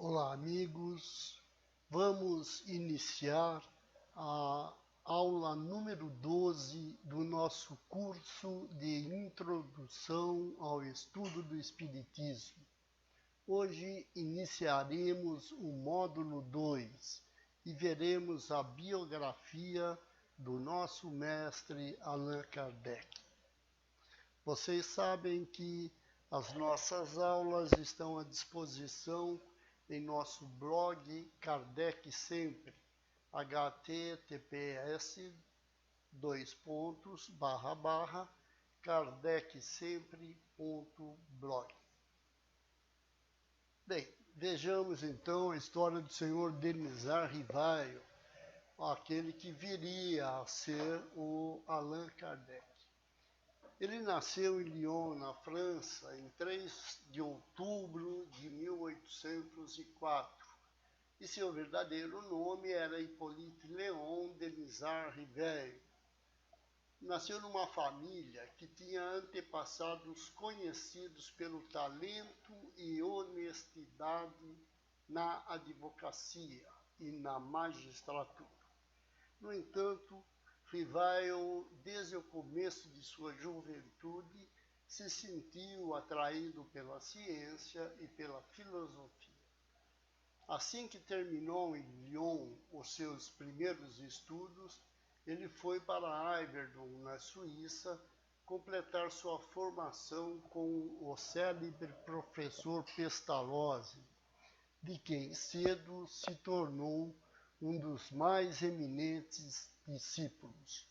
Olá, amigos. Vamos iniciar a aula número 12 do nosso curso de Introdução ao Estudo do Espiritismo. Hoje iniciaremos o módulo 2 e veremos a biografia do nosso mestre Allan Kardec. Vocês sabem que as nossas aulas estão à disposição em nosso blog Kardec Sempre, https://kardecsempre.blog. Bem, vejamos então a história do senhor Denisard Rivaio, aquele que viria a ser o Allan Kardec. Ele nasceu em Lyon, na França, em 3 de outubro de 1804, e seu verdadeiro nome era Hippolyte Léon Denisard Rivaio. Nasceu numa família que tinha antepassados conhecidos pelo talento e honestidade na advocacia e na magistratura. No entanto, Rivaio, desde o começo de sua juventude, se sentiu atraído pela ciência e pela filosofia. Assim que terminou em Lyon os seus primeiros estudos, ele foi para Yverdon, na Suíça, completar sua formação com o célebre professor Pestalozzi, de quem cedo se tornou um dos mais eminentes discípulos.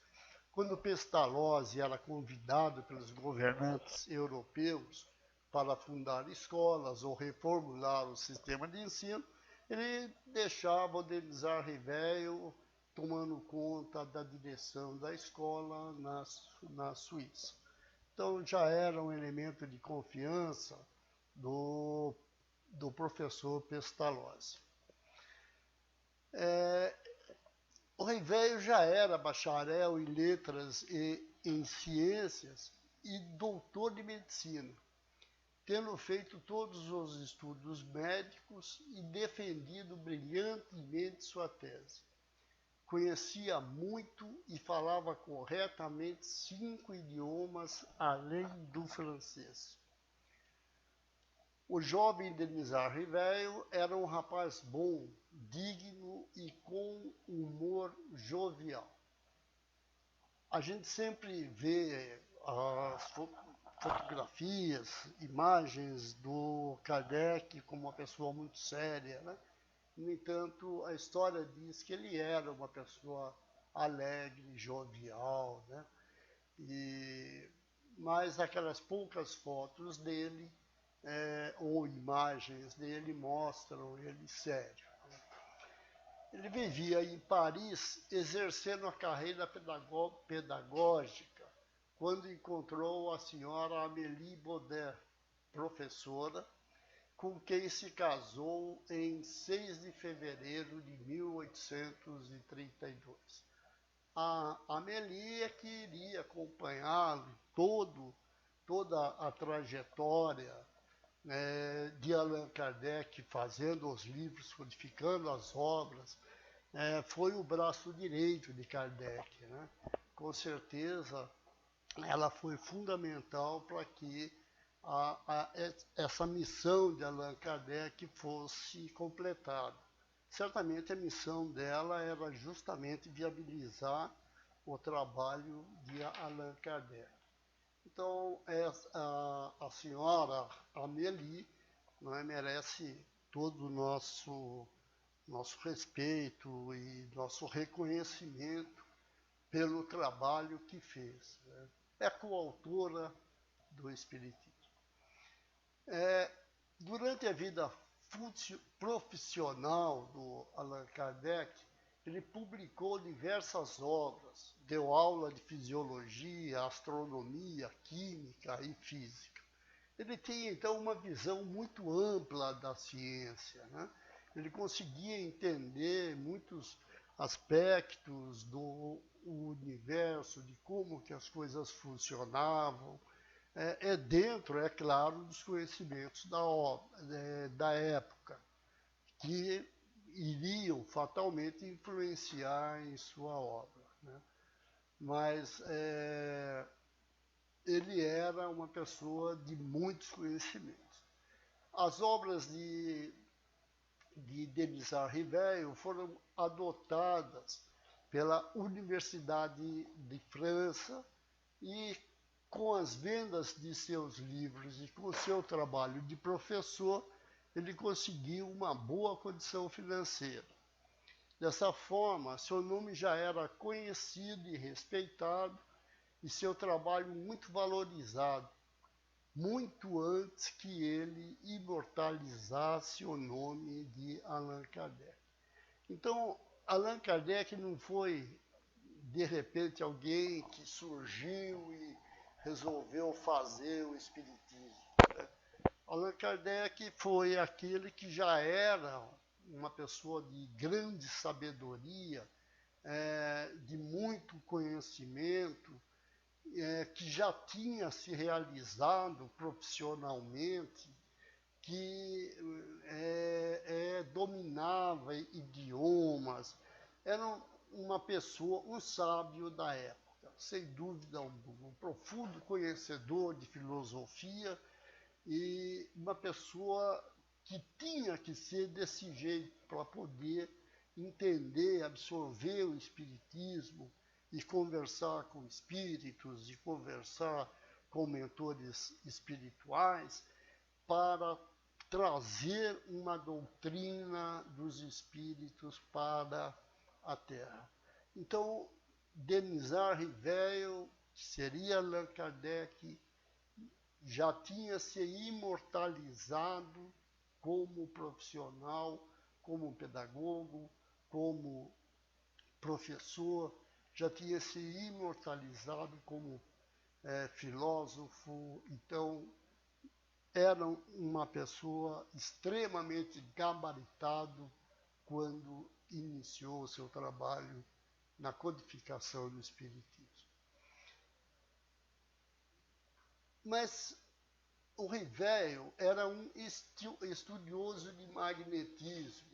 Quando Pestalozzi era convidado pelos governantes europeus para fundar escolas ou reformular o sistema de ensino, ele deixava o Denisard Rivaio tomando conta da direção da escola na Suíça. Então já era um elemento de confiança do professor Pestalozzi. O Rivaio já era bacharel em letras e em ciências e doutor de medicina, tendo feito todos os estudos médicos e defendido brilhantemente sua tese. Conhecia muito e falava corretamente 5 idiomas além do francês. O jovem Denisard Rivaio era um rapaz bom, digno e com humor jovial. A gente sempre vê as fotografias, imagens do Kardec como uma pessoa muito séria, né? No entanto, a história diz que ele era uma pessoa alegre, jovial, né? Mas aquelas poucas fotos dele ou imagens dele mostram ele sério. Ele vivia em Paris exercendo a carreira pedagógica quando encontrou a senhora Amélie Baudin, professora, com quem se casou em 6 de fevereiro de 1832. A Amélie é que iria acompanhá-lo toda a trajetória de Allan Kardec, fazendo os livros, codificando as obras, foi o braço direito de Kardec, né? Com certeza, ela foi fundamental para que essa missão de Allan Kardec fosse completada. Certamente a missão dela era justamente viabilizar o trabalho de Allan Kardec. Então, a senhora Amélie, merece todo o nosso respeito e nosso reconhecimento pelo trabalho que fez, né? É coautora do Espiritismo. Durante a vida profissional do Allan Kardec, ele publicou diversas obras, deu aula de fisiologia, astronomia, química e física. Ele tinha, então, uma visão muito ampla da ciência, né? Ele conseguia entender muitos aspectos do universo, de como que as coisas funcionavam, dentro, é claro, dos conhecimentos da época, que iriam fatalmente influenciar em sua obra, né? Mas ele era uma pessoa de muitos conhecimentos. As obras de Denisard Ribeiro foram adotadas pela Universidade de França e, com as vendas de seus livros e com seu trabalho de professor, ele conseguiu uma boa condição financeira. Dessa forma, seu nome já era conhecido e respeitado e seu trabalho muito valorizado, muito antes que ele imortalizasse o nome de Allan Kardec. Então, Allan Kardec não foi, de repente, alguém que surgiu e resolveu fazer o espiritismo, né? Allan Kardec foi aquele que já era uma pessoa de grande sabedoria, de muito conhecimento, que já tinha se realizado profissionalmente, que dominava idiomas, era uma pessoa, um sábio da época, sem dúvida alguma, um profundo conhecedor de filosofia e uma pessoa que tinha que ser desse jeito para poder entender, absorver o espiritismo e conversar com espíritos e conversar com mentores espirituais para trazer uma doutrina dos espíritos para a Terra. Então, Denisard Ribeiro, que seria Allan Kardec, já tinha se imortalizado como profissional, como pedagogo, como professor, já tinha se imortalizado como filósofo. Então, era uma pessoa extremamente gabaritado quando iniciou o seu trabalho na codificação do espiritismo. Mas o Ribeiro era um estudioso de magnetismo,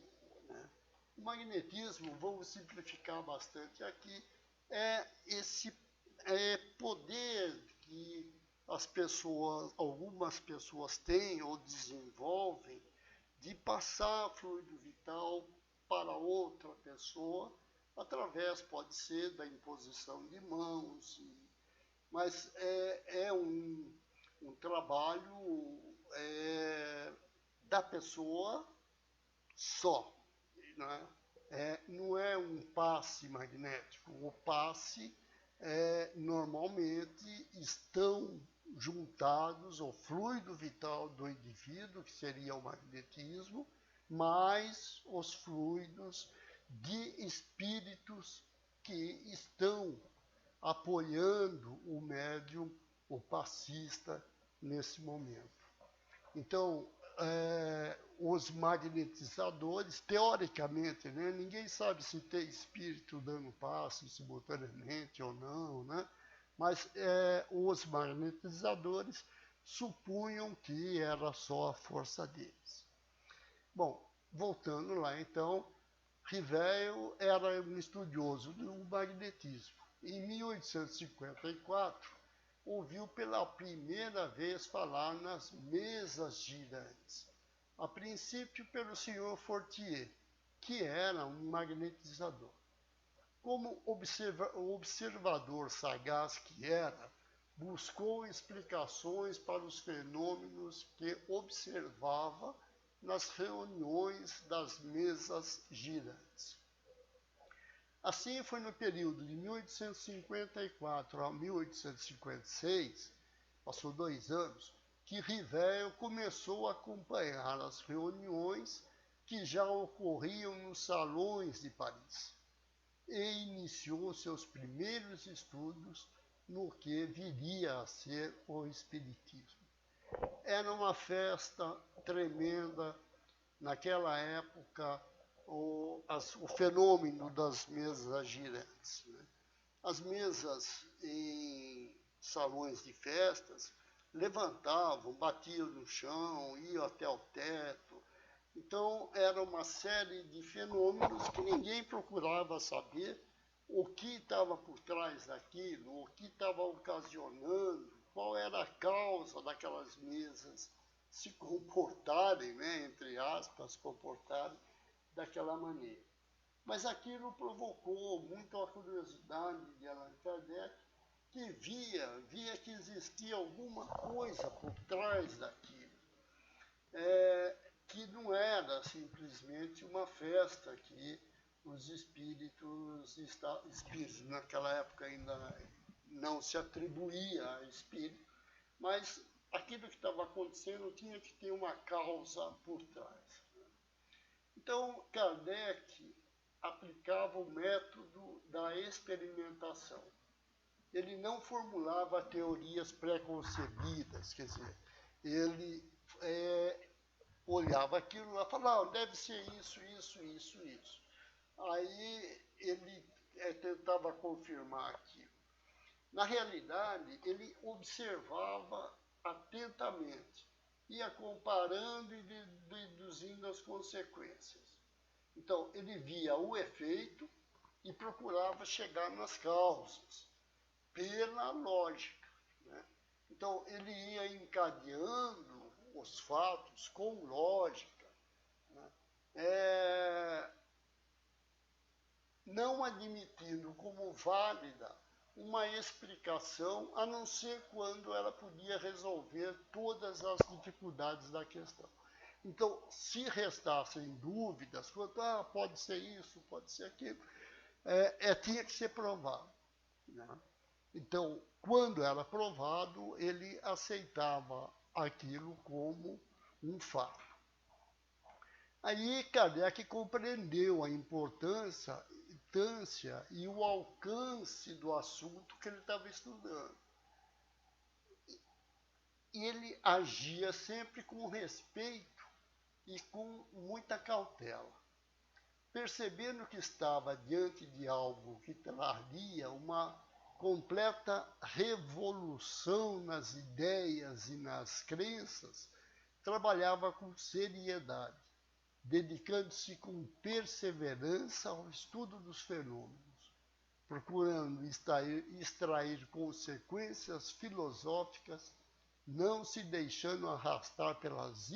né? O magnetismo, vamos simplificar bastante aqui, é esse poder que algumas pessoas têm ou desenvolvem de passar fluido vital para outra pessoa, através, pode ser, da imposição de mãos, mas é um trabalho da pessoa só, né? Não é um passe magnético. O passe, normalmente, estão juntados ao fluido vital do indivíduo, que seria o magnetismo, mais os fluidos de espíritos que estão apoiando o médium, o passista, nesse momento. Então, os magnetizadores, teoricamente, né, ninguém sabe se tem espírito dando passe simultaneamente ou não, né? Mas os magnetizadores supunham que era só a força deles. Bom, voltando lá então, Ribeiro era um estudioso do magnetismo. Em 1854, ouviu pela primeira vez falar nas mesas girantes, a princípio pelo Sr. Fortier, que era um magnetizador. Como observador sagaz que era, buscou explicações para os fenômenos que observava nas reuniões das mesas girantes. Assim foi no período de 1854 a 1856, passou 2 anos, que Ribeiro começou a acompanhar as reuniões que já ocorriam nos salões de Paris e iniciou seus primeiros estudos no que viria a ser o espiritismo. Era uma festa tremenda naquela época, o fenômeno das mesas girantes, né? As mesas em salões de festas levantavam, batiam no chão, iam até o teto, Então, era uma série de fenômenos que ninguém procurava saber o que estava por trás daquilo, o que estava ocasionando, qual era a causa daquelas mesas se comportarem, né, entre aspas, comportarem daquela maneira. Mas aquilo provocou muito a curiosidade de Allan Kardec, que via que existia alguma coisa por trás daquilo, que não era simplesmente uma festa que os espíritos naquela época ainda não se atribuía a espírito, mas aquilo que estava acontecendo tinha que ter uma causa por trás. Então, Kardec aplicava o método da experimentação. Ele não formulava teorias pré-concebidas, quer dizer, ele olhava aquilo e falava, deve ser isso, isso, isso, isso. Aí ele tentava confirmar aquilo. Na realidade, ele observava atentamente, ia comparando e deduzindo as consequências. Então, ele via o efeito e procurava chegar nas causas, pela lógica, né? Então, ele ia encadeando os fatos com lógica, né? Não admitindo como válida uma explicação, a não ser quando ela podia resolver todas as dificuldades da questão. Então, se restassem dúvidas quanto pode ser isso, pode ser aquilo, tinha que ser provado, né? Então, quando era provado, ele aceitava aquilo como um fato. Aí Kardec compreendeu a importância e o alcance do assunto que ele estava estudando. E ele agia sempre com respeito e com muita cautela, percebendo que estava diante de algo que traria uma completa revolução nas ideias e nas crenças, trabalhava com seriedade, dedicando-se com perseverança ao estudo dos fenômenos, procurando extrair consequências filosóficas, não se deixando arrastar pelas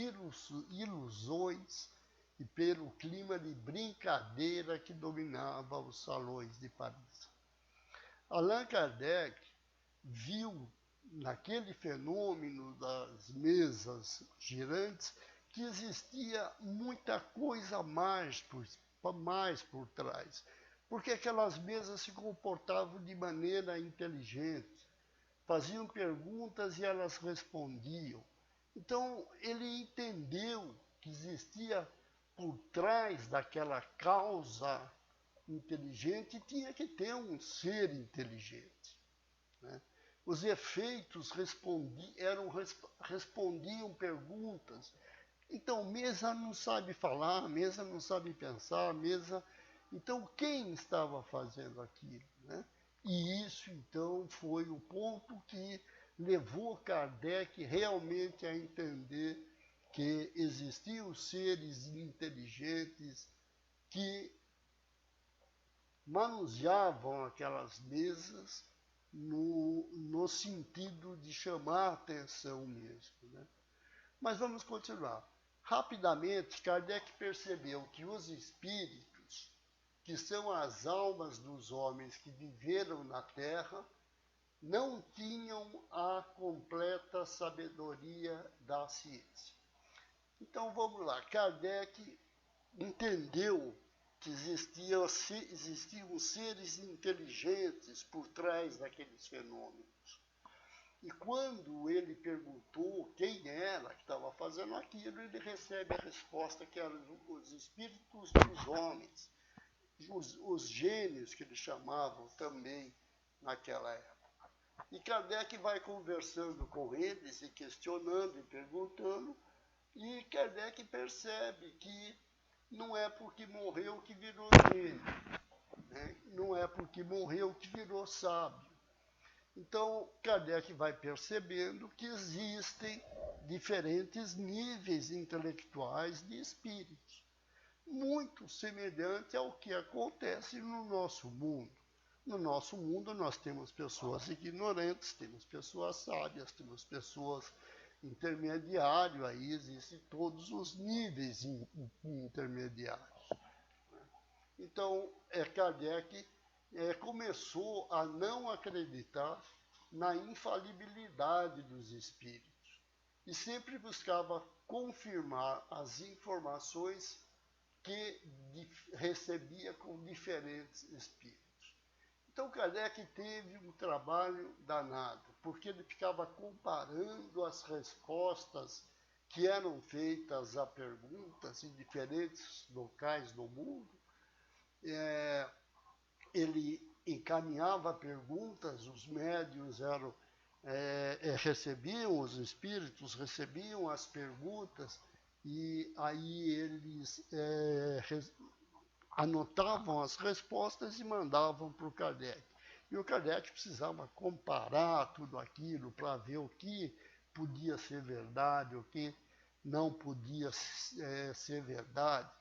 ilusões e pelo clima de brincadeira que dominava os salões de Paris. Allan Kardec viu naquele fenômeno das mesas girantes que existia muita coisa mais por trás, porque aquelas mesas se comportavam de maneira inteligente, faziam perguntas e elas respondiam. Então, ele entendeu que existia por trás daquela causa inteligente, tinha que ter um ser inteligente, né? Os efeitos respondiam perguntas. Então, mesa não sabe falar, mesa não sabe pensar, mesa... Então, quem estava fazendo aquilo, né? E isso, então, foi o ponto que levou Kardec realmente a entender que existiam seres inteligentes que manuseavam aquelas mesas no sentido de chamar a atenção mesmo, né? Mas vamos continuar. Rapidamente, Kardec percebeu que os espíritos, que são as almas dos homens que viveram na Terra, não tinham a completa sabedoria da ciência. Então vamos lá, Kardec entendeu que existiam seres inteligentes por trás daqueles fenômenos. E quando ele perguntou quem era que estava fazendo aquilo, ele recebe a resposta que eram os espíritos dos homens, os gênios que eles chamavam também naquela época. E Kardec vai conversando com eles e questionando e perguntando, e Kardec percebe que não é porque morreu que virou gênio, né? Não é porque morreu que virou sábio. Então, Kardec vai percebendo que existem diferentes níveis intelectuais de espíritos, muito semelhante ao que acontece no nosso mundo. No nosso mundo, nós temos pessoas ignorantes, temos pessoas sábias, temos pessoas intermediárias, aí existem todos os níveis intermediários. Então, Kardec começou a não acreditar na infalibilidade dos espíritos e sempre buscava confirmar as informações que recebia com diferentes espíritos. Então, Kardec teve um trabalho danado, porque ele ficava comparando as respostas que eram feitas a perguntas em diferentes locais do mundo. Ele encaminhava perguntas, os médiuns recebiam, os espíritos recebiam as perguntas, e aí eles anotavam as respostas e mandavam para o Kardec. E o Kardec precisava comparar tudo aquilo para ver o que podia ser verdade, o que não podia ser verdade.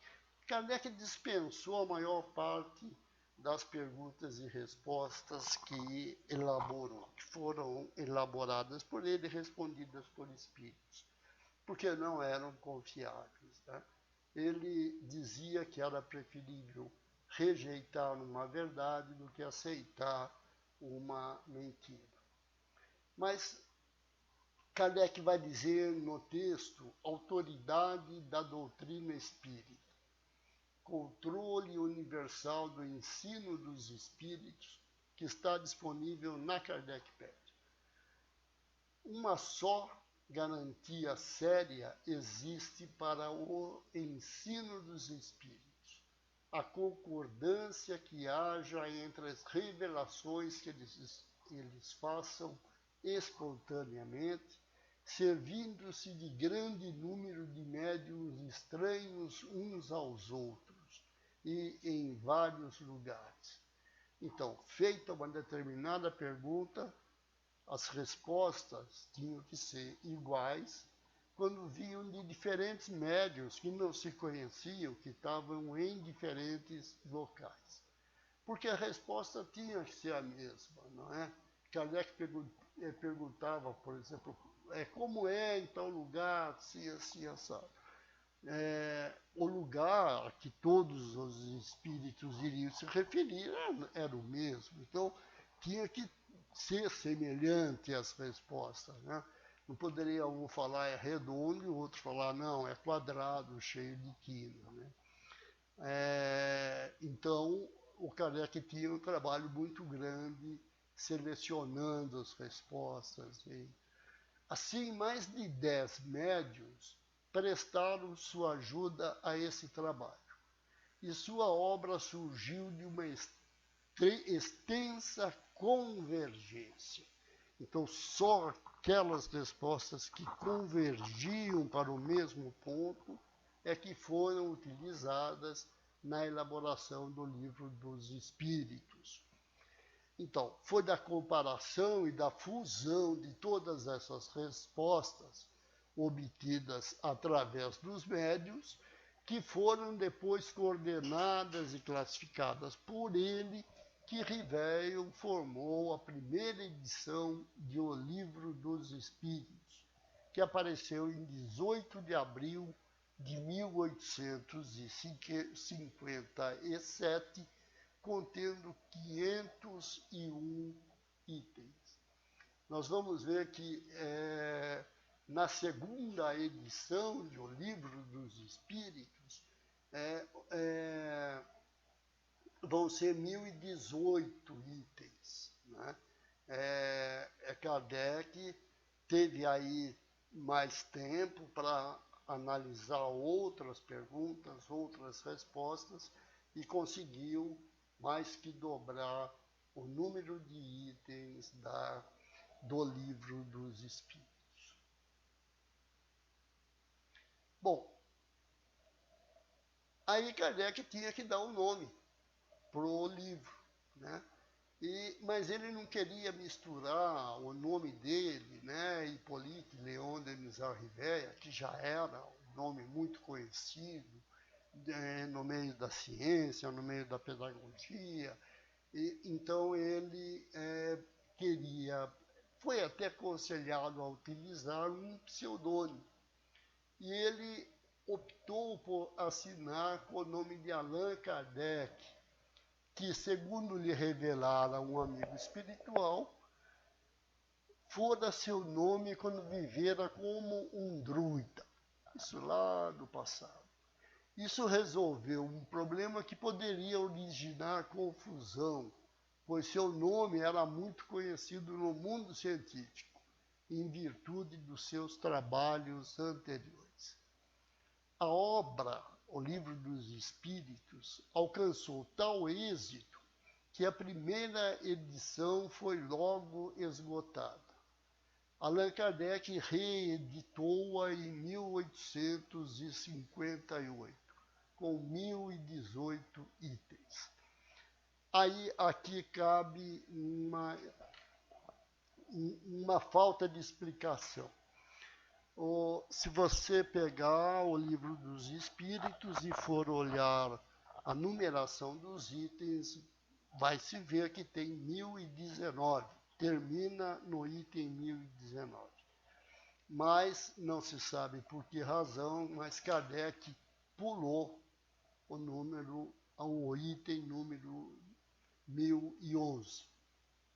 Kardec dispensou a maior parte das perguntas e respostas que elaborou, que foram elaboradas por ele e respondidas por espíritos, porque não eram confiáveis, né? Ele dizia que era preferível rejeitar uma verdade do que aceitar uma mentira. Mas Kardec vai dizer no texto, autoridade da doutrina espírita, controle universal do ensino dos espíritos, que está disponível na Kardecpedia. Uma só garantia séria existe para o ensino dos espíritos: a concordância que haja entre as revelações que eles façam espontaneamente, servindo-se de grande número de médiuns estranhos uns aos outros e em vários lugares. Então, feita uma determinada pergunta, as respostas tinham que ser iguais quando vinham de diferentes médiuns que não se conheciam, que estavam em diferentes locais. Porque a resposta tinha que ser a mesma, não é? Kardec perguntava, por exemplo, como é em tal lugar, assim, assim, assado. O lugar a que todos os espíritos iriam se referir era o mesmo. Então, tinha que ser semelhante às respostas, né? Não poderia um falar é redondo e o outro falar não, é quadrado, cheio de quina, né? Então, o Kardec tinha um trabalho muito grande selecionando as respostas. E, assim, mais de 10 médiuns prestaram sua ajuda a esse trabalho. E sua obra surgiu de uma extensa convergência. Então, só aquelas respostas que convergiam para o mesmo ponto é que foram utilizadas na elaboração do Livro dos Espíritos. Então, foi da comparação e da fusão de todas essas respostas obtidas através dos médiuns que foram depois coordenadas e classificadas por ele, que Ribeiro formou a primeira edição de O Livro dos Espíritos, que apareceu em 18 de abril de 1857, contendo 501 itens. Nós vamos ver que na segunda edição de O Livro dos Espíritos vão ser 1018 itens, né? Kardec teve aí mais tempo para analisar outras perguntas, outras respostas, e conseguiu mais que dobrar o número de itens do Livro dos Espíritos. Bom, aí Kardec tinha que dar um nome para o livro, né? Mas ele não queria misturar o nome dele, né, Hippolyte Léon Denisard Rivière, que já era um nome muito conhecido no meio da ciência, no meio da pedagogia. Então ele foi até aconselhado a utilizar um pseudônimo. E ele optou por assinar com o nome de Allan Kardec, que, segundo lhe revelara um amigo espiritual, fora seu nome quando vivera como um druida. Isso lá no passado. Isso resolveu um problema que poderia originar confusão, pois seu nome era muito conhecido no mundo científico, em virtude dos seus trabalhos anteriores. A obra, o Livro dos Espíritos, alcançou tal êxito que a primeira edição foi logo esgotada. Allan Kardec reeditou-a em 1858, com 1018 itens. Aí aqui cabe uma falta de explicação. Se você pegar o Livro dos Espíritos e for olhar a numeração dos itens, vai se ver que tem 1019, termina no item 1019. Mas não se sabe por que razão, mas Kardec pulou o item número 1011.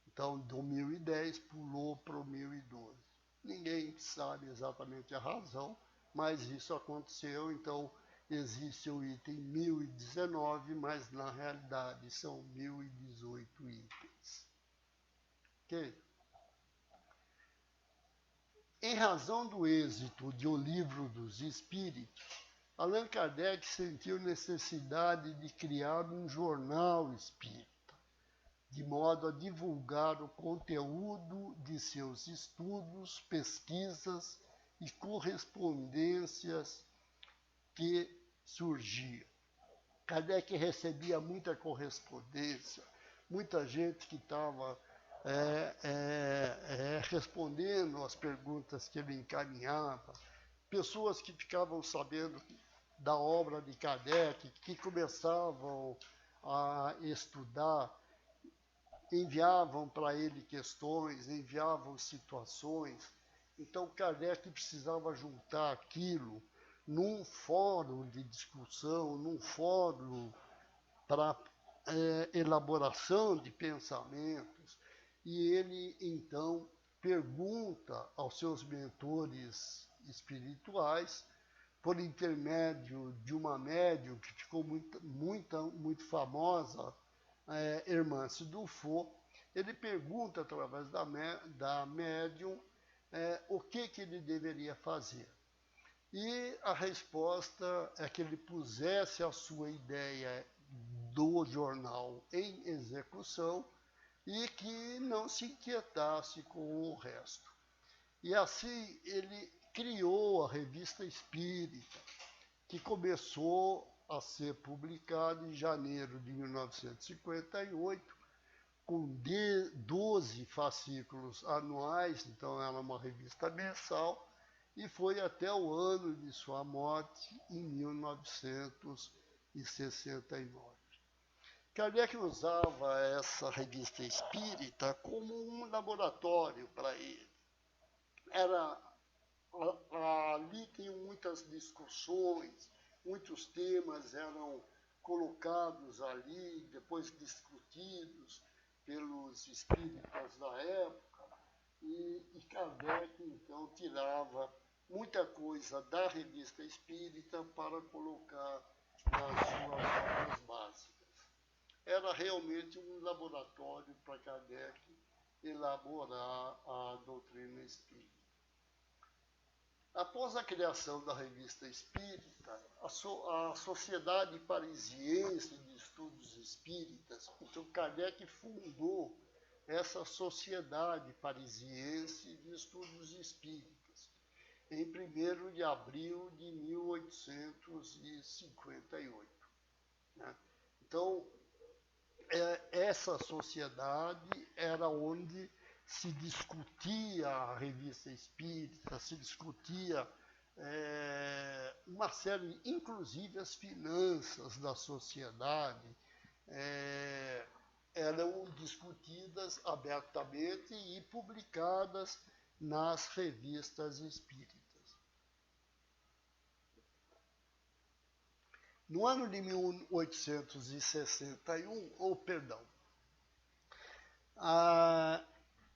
Então, do 1010 pulou para o 1012. Ninguém sabe exatamente a razão, mas isso aconteceu. Então, existe o item 1019, mas na realidade são 1018 itens. Ok? Em razão do êxito de O Livro dos Espíritos, Allan Kardec sentiu necessidade de criar um jornal espírita, de modo a divulgar o conteúdo de seus estudos, pesquisas e correspondências que surgiam. Kardec recebia muita correspondência, muita gente que estava respondendo às perguntas que ele encaminhava, pessoas que ficavam sabendo da obra de Kardec, que começavam a estudar, enviavam para ele questões, enviavam situações. Então Kardec precisava juntar aquilo num fórum de discussão, num fórum para elaboração de pensamentos. E ele, então, pergunta aos seus mentores espirituais, por intermédio de uma médium que ficou muito famosa, Hermance Dufour, ele pergunta através da médium o que ele deveria fazer. E a resposta é que ele pusesse a sua ideia do jornal em execução e que não se inquietasse com o resto. E assim ele criou a Revista Espírita, que começou a ser publicada em janeiro de 1958, com 12 fascículos anuais, então era uma revista mensal, e foi até o ano de sua morte, em 1969. Kardec usava essa revista espírita como um laboratório para ele. Ali tem muitas discussões, muitos temas eram colocados ali, depois discutidos pelos espíritas da época, e Kardec, então, tirava muita coisa da revista espírita para colocar nas suas obras básicas. Era realmente um laboratório para Kardec elaborar a doutrina espírita. Após a criação da Revista Espírita, a Sociedade Parisiense de Estudos Espíritas, então Kardec fundou essa Sociedade Parisiense de Estudos Espíritas, em 1º de abril de 1858. Né? Então, essa sociedade era onde se discutia a revista espírita, se discutia uma série, inclusive as finanças da sociedade, eram discutidas abertamente e publicadas nas revistas espíritas. No ano de 1861,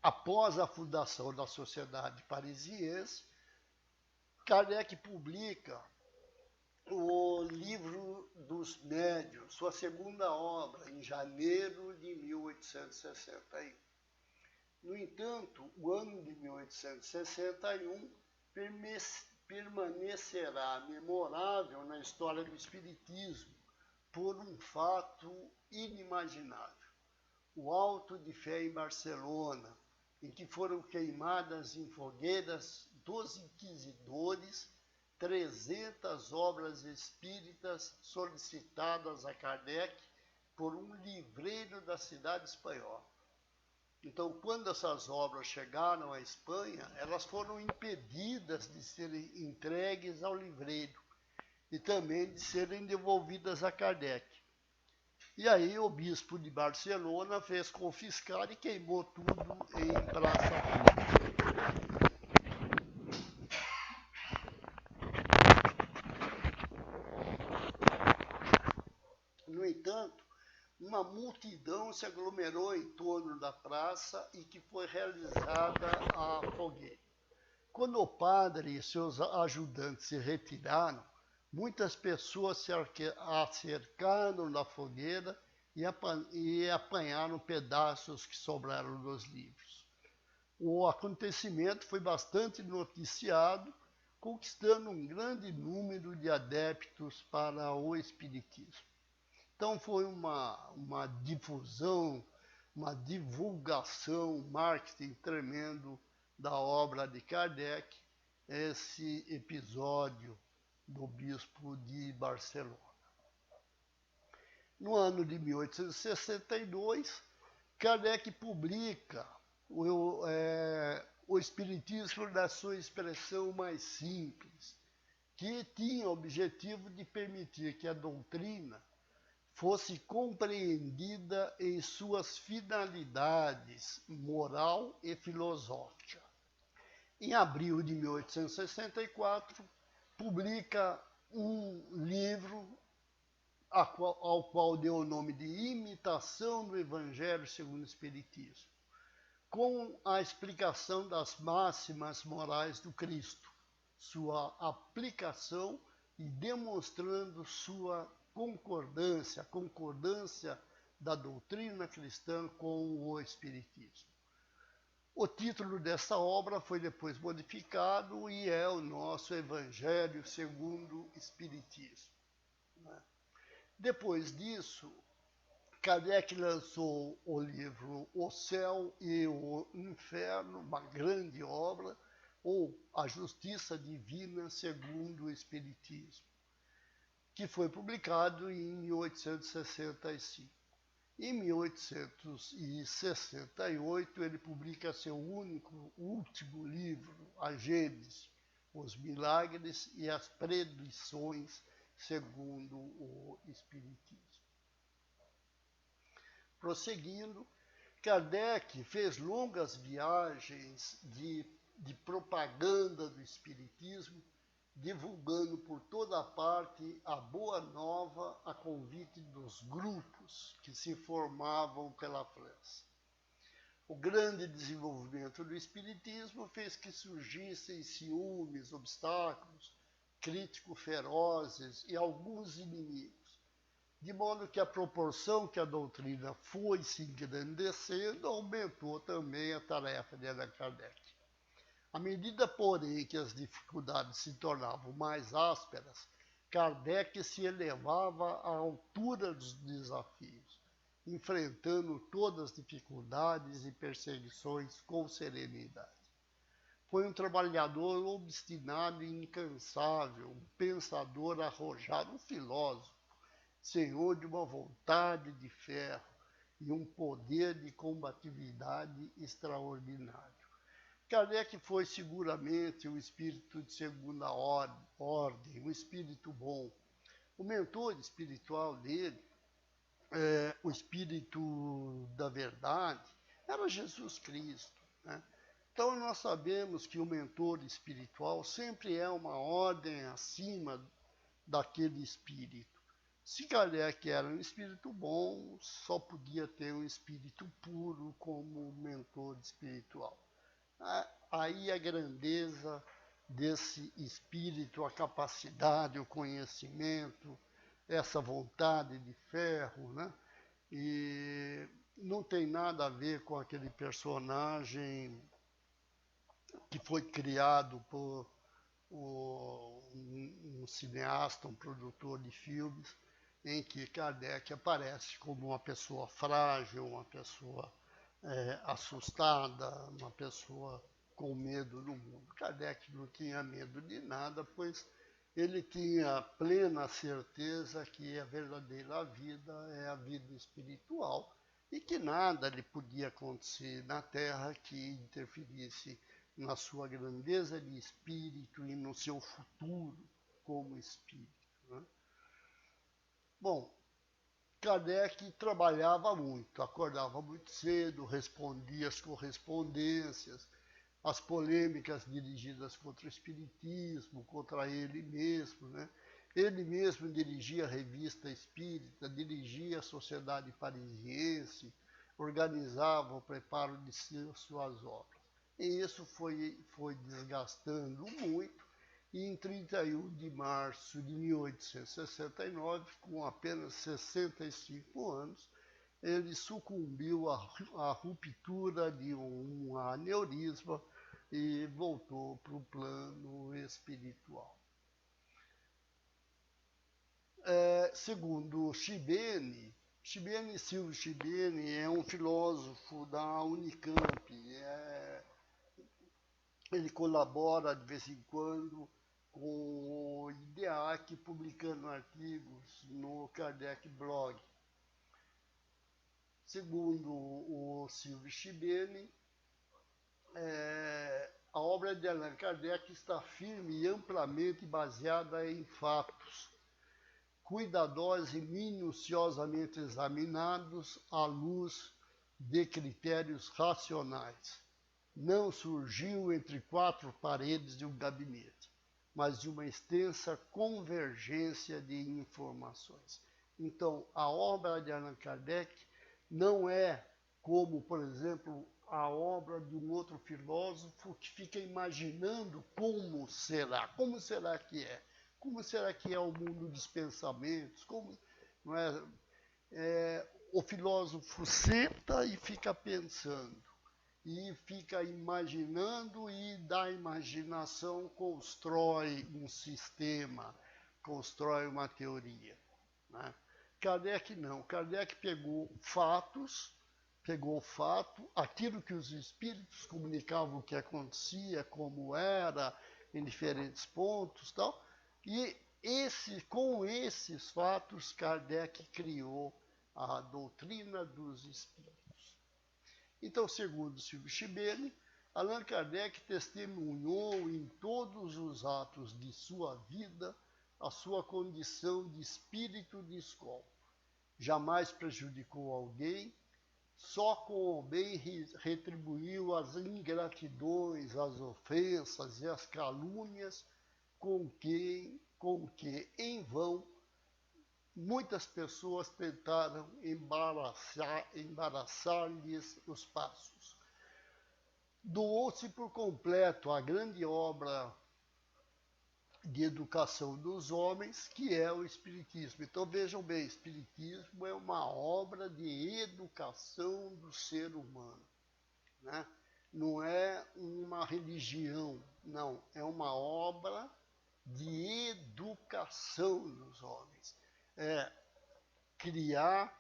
após a fundação da Sociedade Parisiense, Kardec publica o Livro dos Médiuns, sua segunda obra, em janeiro de 1861. No entanto, o ano de 1861 permanecerá memorável na história do Espiritismo por um fato inimaginável. O Auto de Fé em Barcelona, em que foram queimadas em fogueiras dos inquisidores 300 obras espíritas solicitadas a Kardec por um livreiro da cidade espanhola. Então, quando essas obras chegaram à Espanha, elas foram impedidas de serem entregues ao livreiro e também de serem devolvidas a Kardec. E aí o bispo de Barcelona fez confiscar e queimou tudo em praça pública. No entanto, uma multidão se aglomerou em torno da praça e que foi realizada a fogueira. Quando o padre e seus ajudantes se retiraram, muitas pessoas se acercaram da fogueira e apanharam pedaços que sobraram dos livros. O acontecimento foi bastante noticiado, conquistando um grande número de adeptos para o espiritismo. Então foi uma difusão, uma divulgação, um marketing tremendo da obra de Kardec, esse episódio do bispo de Barcelona. No ano de 1862, Kardec publica o Espiritismo na sua expressão mais simples, que tinha o objetivo de permitir que a doutrina fosse compreendida em suas finalidades moral e filosófica. Em abril de 1864, publica um livro ao qual deu o nome de Imitação do Evangelho segundo o Espiritismo, com a explicação das máximas morais do Cristo, sua aplicação e demonstrando sua concordância da doutrina cristã com o Espiritismo. O título dessa obra foi depois modificado e é o nosso Evangelho segundo o Espiritismo. Depois disso, Kardec lançou o livro O Céu e o Inferno, uma grande obra, ou A Justiça Divina segundo o Espiritismo, que foi publicado em 1865. Em 1868, ele publica seu último livro, A Gênese, Os Milagres e as Predições segundo o Espiritismo. Prosseguindo, Kardec fez longas viagens de propaganda do Espiritismo, divulgando por toda parte a boa nova a convite dos grupos que se formavam pela França. O grande desenvolvimento do Espiritismo fez que surgissem ciúmes, obstáculos, críticos ferozes e alguns inimigos, de modo que a proporção que a doutrina foi se engrandecendo aumentou também a tarefa de Allan Kardec. À medida, porém, que as dificuldades se tornavam mais ásperas, Kardec se elevava à altura dos desafios, enfrentando todas as dificuldades e perseguições com serenidade. Foi um trabalhador obstinado e incansável, um pensador arrojado, um filósofo, senhor de uma vontade de ferro, e um poder de combatividade extraordinário. Kardec foi seguramente um espírito de segunda ordem, um espírito bom. O mentor espiritual dele, o espírito da verdade, era Jesus Cristo, né? Então nós sabemos que o mentor espiritual sempre é uma ordem acima daquele espírito. Se Kardec era um espírito bom, só podia ter um espírito puro como mentor espiritual. Aí a grandeza desse espírito, a capacidade, o conhecimento, essa vontade de ferro, né? E não tem nada a ver com aquele personagem que foi criado por um cineasta, um produtor de filmes, em que Kardec aparece como uma pessoa frágil, uma pessoa assustada, uma pessoa com medo do mundo. Kardec não tinha medo de nada, pois ele tinha plena certeza que a verdadeira vida é a vida espiritual e que nada lhe podia acontecer na Terra que interferisse na sua grandeza de espírito e no seu futuro como espírito, né? Bom, Kardec trabalhava muito, acordava muito cedo, respondia as correspondências, as polêmicas dirigidas contra o espiritismo, contra ele mesmo, né? Ele mesmo dirigia a Revista Espírita, dirigia a Sociedade Parisiense, organizava o preparo de suas obras. E isso foi desgastando muito, e em 31 de março de 1869, com apenas 65 anos, ele sucumbiu à ruptura de um aneurisma e voltou para o plano espiritual. Segundo Silvio Chibene é um filósofo da Unicamp. Ele colabora de vez em quando com o IDEAC, publicando artigos no Kardec Blog. Segundo o Silvio Chibene, a obra de Allan Kardec está firme e amplamente baseada em fatos, cuidadosos e minuciosamente examinados à luz de critérios racionais. Não surgiu entre quatro paredes de um gabinete, mas de uma extensa convergência de informações. Então, a obra de Allan Kardec não é como, por exemplo, a obra de um outro filósofo que fica imaginando como será que é. Como será que é o mundo dos pensamentos? Não é? O filósofo senta e fica pensando, e fica imaginando, e da imaginação constrói um sistema, constrói uma teoria, né? Kardec não. Kardec pegou o fato, aquilo que os espíritos comunicavam que acontecia, como era, em diferentes pontos, tal. E com esses fatos, Kardec criou a doutrina dos espíritos. Então, segundo Silvio Chibene, Allan Kardec testemunhou em todos os atos de sua vida a sua condição de espírito de escola. Jamais prejudicou alguém, só com o bem retribuiu as ingratidões, as ofensas e as calúnias com que em vão muitas pessoas tentaram embaraçar-lhes os passos. Doou-se por completo a grande obra de educação dos homens, que é o Espiritismo. Então vejam bem, o Espiritismo é uma obra de educação do ser humano, né? Não é uma religião, não, é uma obra de educação dos homens. Criar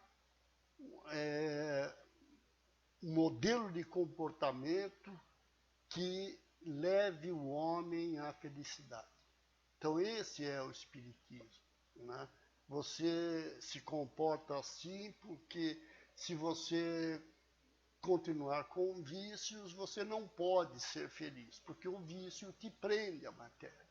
um modelo de comportamento que leve o homem à felicidade. Então esse é o Espiritismo, né? Você se comporta assim porque Se você continuar com vícios, você não pode ser feliz, porque o vício te prende à matéria.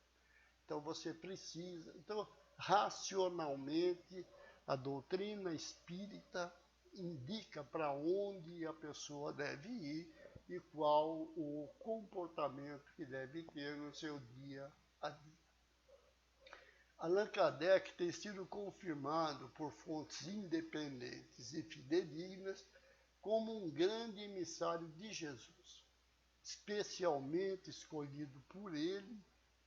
Então você precisa. Então, racionalmente, a doutrina espírita indica para onde a pessoa deve ir e qual o comportamento que deve ter no seu dia a dia. Allan Kardec tem sido confirmado por fontes independentes e fidedignas como um grande emissário de Jesus, especialmente escolhido por ele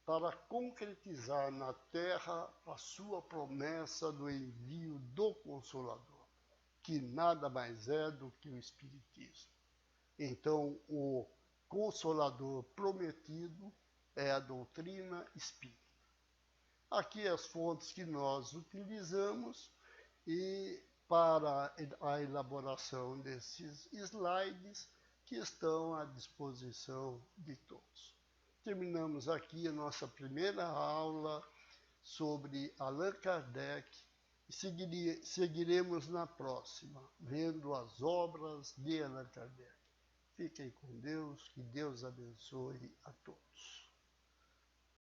para concretizar na terra a sua promessa do envio do Consolador, que nada mais é do que o Espiritismo. Então, o Consolador prometido é a doutrina espírita. Aqui as fontes que nós utilizamos e para a elaboração desses slides que estão à disposição de todos. Terminamos aqui a nossa primeira aula sobre Allan Kardec e seguiremos na próxima, vendo as obras de Allan Kardec. Fiquem com Deus, que Deus abençoe a todos.